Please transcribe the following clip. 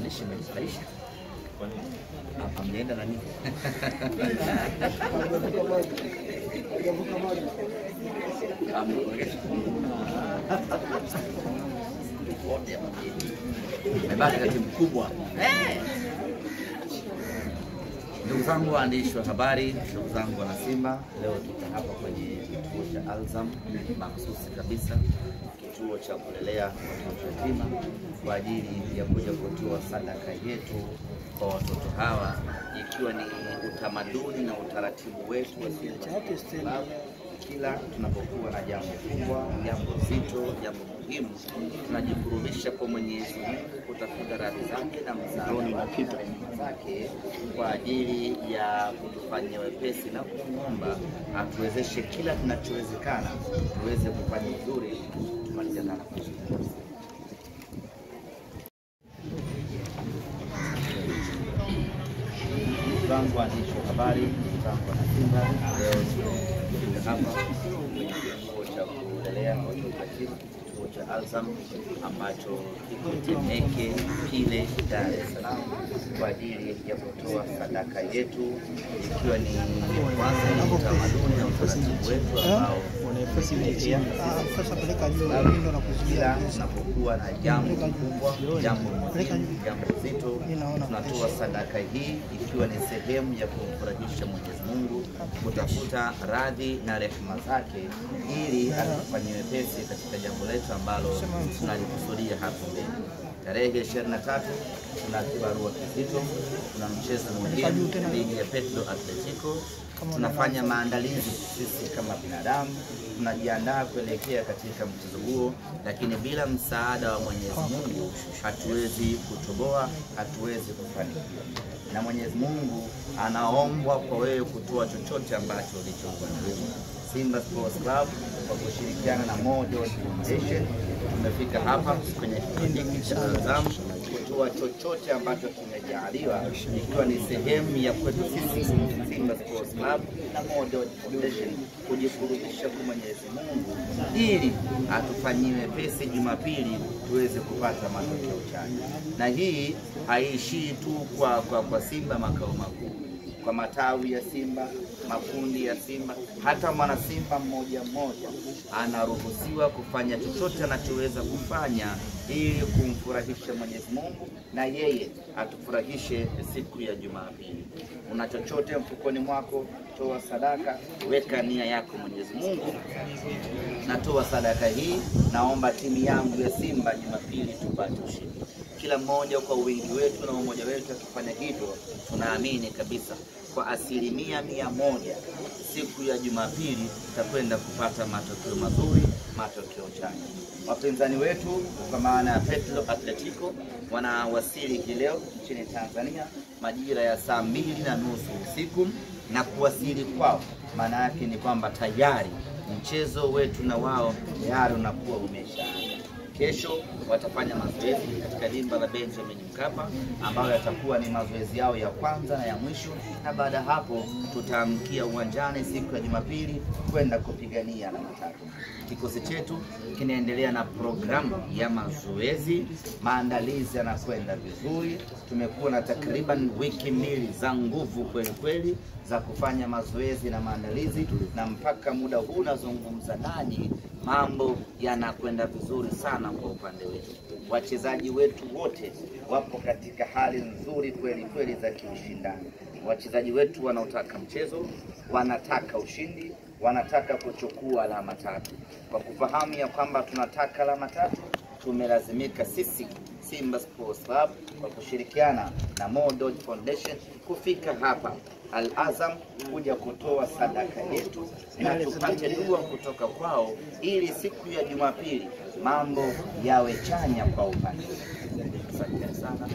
heshima itaisha. Hapa mnaenda na nini? Mebaki kati mkubwa. Ndugu zangu waandishi wa habari, ndugu zangu wana Simba, leo tuko hapa kwenye kituo cha Alzam mahususi kabisa, kituo cha kulelea watoto yatima kwa ajili ya kuja kutoa sadaka yetu kwa watoto hawa, ikiwa ni utamaduni na utaratibu wetu wa Simba. Kila tunapokuwa na jambo kubwa, jambo zito, jambo muhimu, tunajikurubisha kwa Mwenyezi Mungu kutafuta radhi zake na msaada wake kwa ajili ya kutufanyia wepesi na kumwomba atuwezeshe kila kinachowezekana tuweze kufanya vizuri tumalizane na zangu waandishi wa habari, zangu wana Simba, leo tuko hapa kwenye kituo cha kulelea watoto yatima, kituo cha Alzam ambacho kiko Temeke Pile, Dar es Salaam, kwa ajili ya kutoa sadaka yetu, ikiwa ni kwanza ni utamaduni na utaratibu wetu ambao kila tunapokuwa na jambo kubwa, jambo muhimu, jambo zito, tunatoa sadaka hii ikiwa ni sehemu ya kumfurahisha Mwenyezi Mungu, kutafuta radhi na rehema zake ili atufanyie wepesi katika jambo letu ambalo tunalikusudia hapo mbele. Tarehe 23 tuna kibarua kizito, tuna mchezo muhimu dhidi ya Petro Atletico. Tunafanya maandalizi sisi kama binadamu, tunajiandaa kuelekea katika mchezo huo, lakini bila msaada wa Mwenyezi Mungu hatuwezi kutoboa, hatuwezi kufanikiwa. Na Mwenyezi Mungu anaombwa kwa wewe kutoa chochote ambacho ulichokuandalia. Simba Sports Club kwa kushirikiana na Model Foundation tumefika hapa kwenye kipindi cha Alzam kutoa chochote ambacho tumejaliwa, ikiwa ni sehemu ya kwetu sisi Simba Sports Club na Model Foundation kujikurubisha kwa Mwenyezi Mungu ili atufanyie pesi Jumapili tuweze kupata matokeo chanya. Na hii haishii tu kwa Simba makao makuu, kwa matawi ya Simba, makundi ya Simba, hata mwana Simba mmoja mmoja anaruhusiwa kufanya chochote anachoweza kufanya ili kumfurahisha Mwenyezi Mungu na yeye atufurahishe siku ya Jumapili. Una chochote mfukoni mwako, toa sadaka, weka nia yako Mwenyezi Mungu, natoa sadaka hii, naomba timu yangu ya Simba Jumapili tupate ushindi. Kila mmoja kwa wingi wetu na umoja wetu akifanya hivyo, tunaamini kabisa kwa 100% siku ya Jumapili tutakwenda kupata matokeo mazuri, matokeo chanya. Wapinzani wetu kwa maana ya Petro Atletico wanawasili hii leo nchini Tanzania majira ya saa 2:30 usiku, na kuwasili kwao maana yake ni kwamba tayari mchezo wetu na wao tayari unakuwa umeshaanza. Kesho watafanya mazoezi katika dimba la Benjamin Mkapa ambayo yatakuwa ni mazoezi yao ya kwanza na ya mwisho, na baada hapo tutaamkia uwanjani siku ya Jumapili kwenda kupigania alama 3. Kikosi chetu kinaendelea na programu ya mazoezi, maandalizi yanakwenda vizuri. Tumekuwa na takriban wiki 2 za nguvu kweli kweli za kufanya mazoezi na maandalizi, na mpaka muda huu nazungumza nanyi mambo yanakwenda vizuri sana kwa upande wetu. Wachezaji wetu wote wapo katika hali nzuri kweli kweli za kiushindani. Wachezaji wetu wanaotaka mchezo, wanataka ushindi, wanataka kuchukua alama 3. Kwa kufahamu ya kwamba tunataka alama 3, tumelazimika sisi Simba Sports Club kwa kushirikiana na Model Foundation kufika hapa Al-Azam kuja kutoa sadaka yetu na tupate dua kutoka kwao ili siku ya Jumapili mambo yawe chanya kwa upande. Asante sana.